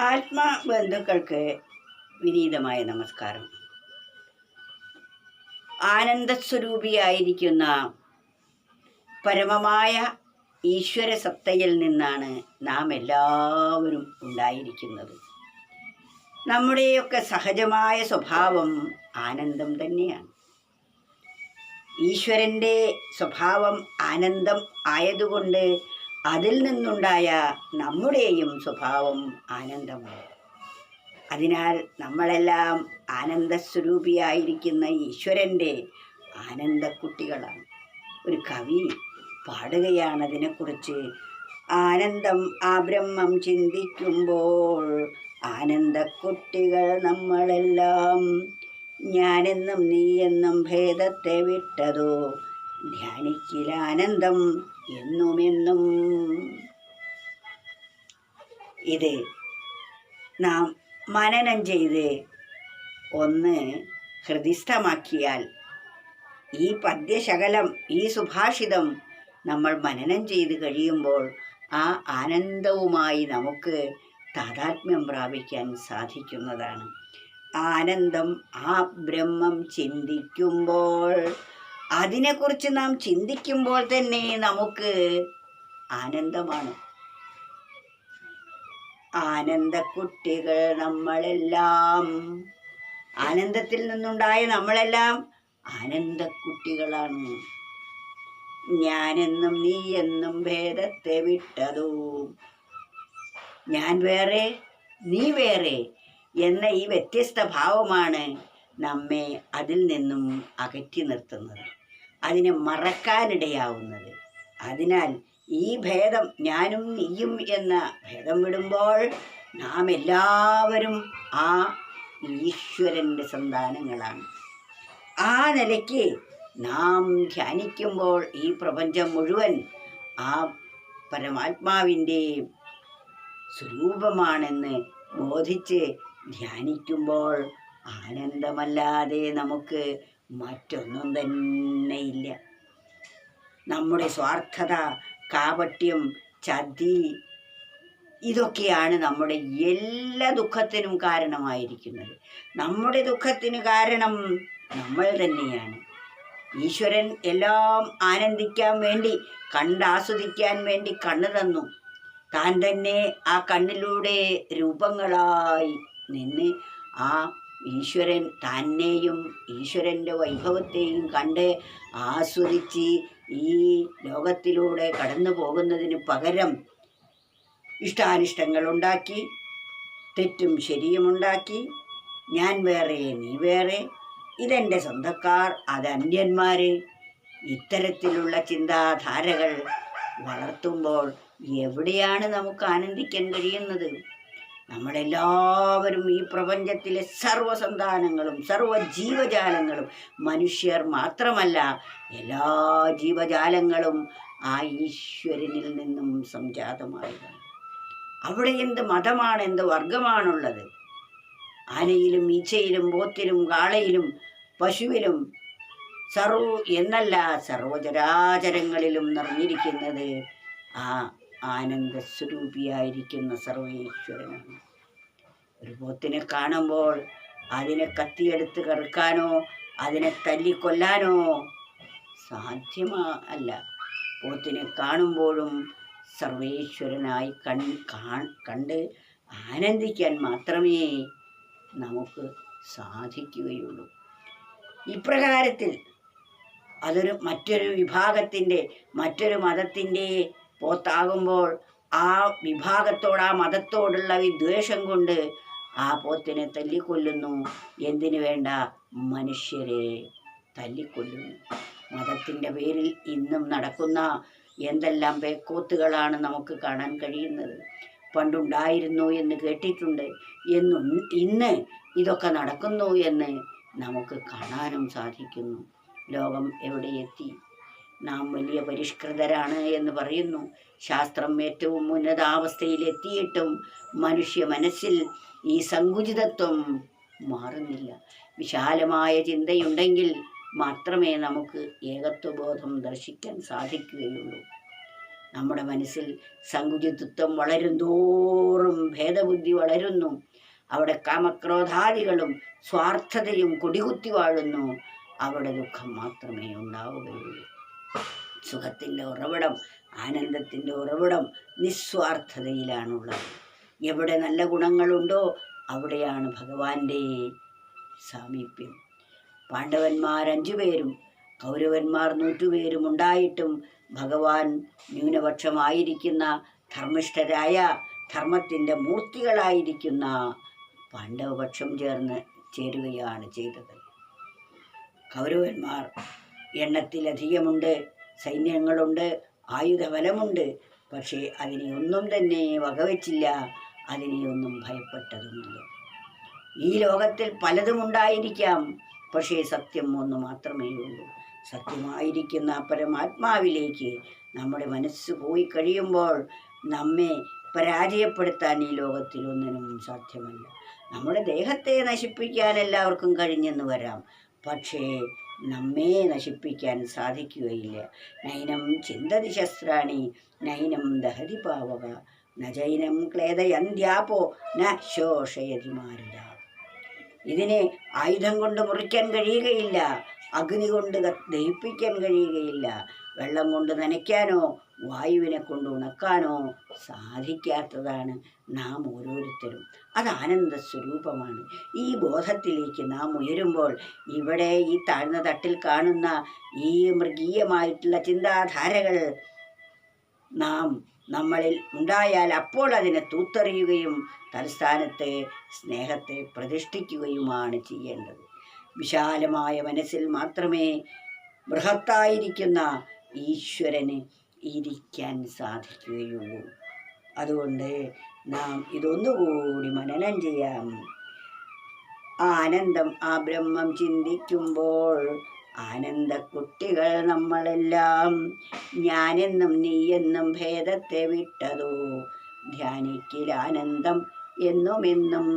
ആത്മബന്ധുക്കൾക്ക് വിനീതമായ നമസ്കാരം. ആനന്ദസ്വരൂപിയായിരിക്കുന്ന പരമമായ ഈശ്വര സത്തയിൽ നിന്നാണ് നാം എല്ലാവരും ഉണ്ടായിരിക്കുന്നത്. നമ്മുടെയൊക്കെ സഹജമായ സ്വഭാവം ആനന്ദം തന്നെയാണ്. ഈശ്വരൻ്റെ സ്വഭാവം ആനന്ദം ആയതുകൊണ്ട് അതിൽ നിന്നുണ്ടായ നമ്മുടെയും സ്വഭാവം ആനന്ദമാണ്. അതിനാൽ നമ്മളെല്ലാം ആനന്ദസ്വരൂപിയായിരിക്കുന്ന ഈശ്വരൻ്റെ ആനന്ദക്കുട്ടികളാണ്. ഒരു കവി പാടുകയാണ് അതിനെക്കുറിച്ച്. ആനന്ദം ആ ബ്രഹ്മം ചിന്തിക്കുമ്പോൾ ആനന്ദക്കുട്ടികൾ നമ്മളെല്ലാം, ഞാനെന്നും നീയെന്നും ഭേദത്തെ വിട്ടതോ ധ്യാനിക്കിലാനന്ദം എന്നുമെന്നും. ഇത് നാം മനനം ചെയ്ത് ഒന്ന് ഹൃദിസ്ഥമാക്കിയാൽ ഈ പദ്യശകലം, ഈ സുഭാഷിതം നമ്മൾ മനനം ചെയ്ത് കഴിയുമ്പോൾ ആ ആനന്ദവുമായി നമുക്ക് താതാത്മ്യം പ്രാപിക്കാൻ സാധിക്കുന്നതാണ്. ആനന്ദം ആ ബ്രഹ്മം ചിന്തിക്കുമ്പോൾ, അതിനെക്കുറിച്ച് നാം ചിന്തിക്കുമ്പോൾ തന്നെ നമുക്ക് ആനന്ദമാണ്. ആനന്ദക്കുട്ടികൾ നമ്മളെല്ലാം, ആനന്ദത്തിൽ നിന്നുണ്ടായ നമ്മളെല്ലാം ആനന്ദക്കുട്ടികളാണ്. ഞാനെന്നും നീ എന്നും ഭേദത്തെ വിട്ടതോ, ഞാൻ വേറെ നീ വേറെ എന്ന ഈ വ്യത്യസ്ത ഭാവമാണ് നമ്മെ അതിൽ നിന്നും അകറ്റി നിർത്തുന്നത്, അതിനെ മറക്കാനിടയാവുന്നത്. അതിനാൽ ഈ ഭേദം, ഞാനും നീയും എന്ന ഭേദം വിടുമ്പോൾ നാം എല്ലാവരും ആ ഈശ്വരൻ്റെ സന്താനങ്ങളാണ്. ആ നിലയ്ക്ക് നാം ധ്യാനിക്കുമ്പോൾ ഈ പ്രപഞ്ചം മുഴുവൻ ആ പരമാത്മാവിൻ്റെ സ്വരൂപമാണെന്ന് ബോധിച്ച് ധ്യാനിക്കുമ്പോൾ ആനന്ദമല്ലാതെ നമുക്ക് മറ്റൊന്നും തന്നെയില്ല. നമ്മുടെ സ്വാർത്ഥത, കാപട്യം, ചതി, ഇതൊക്കെയാണ് നമ്മുടെ എല്ലാ ദുഃഖത്തിനും കാരണമായിരിക്കുന്നത്. നമ്മുടെ ദുഃഖത്തിന് കാരണം നമ്മൾ തന്നെയാണ്. ഈശ്വരൻ എല്ലാം ആനന്ദിക്കാൻ വേണ്ടി, കണ്ടാസ്വദിക്കാൻ വേണ്ടി കണ്ണ് തന്നു. താൻ തന്നെ ആ കണ്ണിലൂടെ രൂപങ്ങളായി നിന്ന് ആ ഈശ്വരൻ തന്നെയും ഈശ്വരൻ്റെ വൈഭവത്തെയും കണ്ട് ആസ്വദിച്ച് ഈ ലോകത്തിലൂടെ കടന്നു പോകുന്നതിന് പകരം ഇഷ്ടാനിഷ്ടങ്ങളുണ്ടാക്കി, തെറ്റും ശരിയുമുണ്ടാക്കി, ഞാൻ വേറെ നീ വേറെ, ഇതെൻ്റെ സ്വന്തക്കാർ അത് അന്യന്മാർ, ഇത്തരത്തിലുള്ള ചിന്താധാരകൾ വളർത്തുമ്പോൾ എവിടെയാണ് നമുക്ക് ആനന്ദിക്കാൻ കഴിയുന്നത്? നമ്മളെല്ലാവരും ഈ പ്രപഞ്ചത്തിലെ സർവ്വസന്താനങ്ങളും സർവ്വജീവജാലങ്ങളും, മനുഷ്യർ മാത്രമല്ല എല്ലാ ജീവജാലങ്ങളും ആ ഈശ്വരനിൽ നിന്നും സംജാതമായതാണ്. അവിടെ എന്ത് മതമാണ്, എന്ത് വർഗമാണുള്ളത്? ആനയിലും ഈച്ചയിലും പോത്തിലും കാളയിലും പശുവിലും എന്നല്ല സർവചരാചരങ്ങളിലും നിറഞ്ഞിരിക്കുന്നത് ആ ആനന്ദസ്വരൂപിയായിരിക്കുന്ന സർവേശ്വരനാണ്. ഒരു പോത്തിനെ കാണുമ്പോൾ അതിനെ കത്തിയെടുത്ത് കറുക്കാനോ അതിനെ തല്ലിക്കൊല്ലാനോ സാധ്യമല്ല. പോത്തിനെ കാണുമ്പോഴും സർവേശ്വരനായി കണ്ട് ആനന്ദിക്കാൻ മാത്രമേ നമുക്ക് സാധിക്കുകയുള്ളൂ. ഇപ്രകാരത്തിൽ അതൊരു മറ്റൊരു വിഭാഗത്തിൻ്റെ, മറ്റൊരു മതത്തിൻ്റെ പോത്താകുമ്പോൾ ആ വിഭാഗത്തോട്, ആ മതത്തോടുള്ള വിദ്വേഷം കൊണ്ട് ആ പോത്തിനെ തല്ലിക്കൊല്ലുന്നു. എന്തിനു വേണ്ട, മനുഷ്യരെ തല്ലിക്കൊല്ലുന്നു. മതത്തിൻ്റെ പേരിൽ ഇന്നും നടക്കുന്ന എന്തെല്ലാം പേക്കോത്തുകളാണ് നമുക്ക് കാണാൻ കഴിയുന്നത്. പണ്ടുണ്ടായിരുന്നു എന്ന് കേട്ടിട്ടുണ്ട്, ഇന്ന് ഇതൊക്കെ നടക്കുന്നു എന്ന് നമുക്ക് കാണാനും സാധിക്കുന്നു. ലോകം എവിടെയെത്തി? നാം വലിയ പരിഷ്കൃതരാണ് എന്ന് പറയുന്നു. ശാസ്ത്രം ഏറ്റവും ഉന്നതാവസ്ഥയിലെത്തിയിട്ടും മനുഷ്യ മനസ്സിൽ ഈ സങ്കുചിതത്വം മാറുന്നില്ല. വിശാലമായ ചിന്തയുണ്ടെങ്കിൽ മാത്രമേ നമുക്ക് ഏകത്വബോധം ദർശിക്കാൻ സാധിക്കുകയുള്ളൂ. നമ്മുടെ മനസ്സിൽ സങ്കുചിതത്വം വളരും തോറും ഭേദബുദ്ധി വളരുന്നു. അവിടെ കാമക്രോധാദികളും സ്വാർത്ഥതയും കൊടികുത്തി വാഴുന്നു. അവിടെ ദുഃഖം മാത്രമേ ഉണ്ടാവുകയുള്ളൂ. സുഖത്തിൻ്റെ ഉറവിടം, ആനന്ദത്തിൻ്റെ ഉറവിടം നിസ്വാർത്ഥതയിലാണുള്ളത്. എവിടെ നല്ല ഗുണങ്ങളുണ്ടോ അവിടെയാണ് ഭഗവാന്റെ സാമീപ്യം. പാണ്ഡവന്മാർ 5 പേരും കൗരവന്മാർ 100 പേരും ഉണ്ടായിട്ടും ഭഗവാൻ ന്യൂനപക്ഷമായിരിക്കുന്ന ധർമ്മിഷ്ഠരായ ധർമ്മത്തിൻ്റെ മൂർത്തികളായിരിക്കുന്ന പാണ്ഡവപക്ഷം ചേരുകയാണ് ചെയ്തത്. കൗരവന്മാർ എണ്ണത്തിലധികമുണ്ട്, സൈന്യങ്ങളുണ്ട്, ആയുധബലമുണ്ട്. പക്ഷേ അതിനെ ഒന്നും തന്നെ വകവെച്ചില്ല, അതിനെ ഒന്നും ഭയപ്പെട്ടതുമില്ല. ഈ ലോകത്തിൽ പലതും ഉണ്ടായിരിക്കാം, പക്ഷേ സത്യം ഒന്ന് മാത്രമേ ഉള്ളൂ. സത്യമായിരിക്കുന്ന പരമാത്മാവിലേക്ക് നമ്മുടെ മനസ്സ് പോയി കഴിയുമ്പോൾ നമ്മെ പരാജയപ്പെടുത്താൻ ഈ ലോകത്തിൽ ഒന്നിനും സാധ്യമല്ല. നമ്മുടെ ദേഹത്തെ നശിപ്പിക്കാൻ എല്ലാവർക്കും കഴിഞ്ഞെന്ന് വരാം, പക്ഷേ നമ്മെ നശിപ്പിക്കാൻ സാധിക്കുകയില്ല. നൈനം ചിന്തതി ശസ്ത്രാണി നൈനം ദഹതി പാവക നൈനം ക്ലേദയന്ത്യാപോ ന ശോഷയതി മാരുത. ഇതിനെ ആയുധം കൊണ്ട് മുറിക്കാൻ കഴിയുകയില്ല, അഗ്നി കൊണ്ട് ദഹിപ്പിക്കാൻ കഴിയുകയില്ല, വെള്ളം കൊണ്ട് നനയ്ക്കാനോ വായുവിനെ കൊണ്ട് ഉണക്കാനോ സാധിക്കാത്തതാണ് നാം ഓരോരുത്തരും. അത് ആനന്ദ സ്വരൂപമാണ്. ഈ ബോധത്തിലേക്ക് നാം ഉയരുമ്പോൾ ഇവിടെ ഈ താഴ്ന്ന തട്ടിൽ കാണുന്ന ഈ മൃഗീയമായിട്ടുള്ള ചിന്താധാരകൾ നമ്മളിൽ ഉണ്ടായാൽ അപ്പോൾ അതിനെ തൂത്തെറിയുകയും തൽസ്ഥാനത്തെ സ്നേഹത്തെ പ്രതിഷ്ഠിക്കുകയുമാണ് ചെയ്യേണ്ടത്. വിശാലമായ മനസ്സിൽ മാത്രമേ ബൃഹത്തായിരിക്കുന്ന ഈശ്വരന് ഇരിക്കാൻ സാധിക്കുകയുള്ളൂ. അതുകൊണ്ട് നാം ഇതൊന്നുകൂടി മനനം ചെയ്യാം. ആനന്ദം ആ ബ്രഹ്മം ചിന്തിക്കുമ്പോൾ ആനന്ദ കുട്ടികൾ നമ്മളെല്ലാം. ഞാനെന്നും നീയെന്നും ഭേദത്തെ വിട്ടതോ ധ്യാനിക്കിൽ ആനന്ദം എന്നുമെന്നും.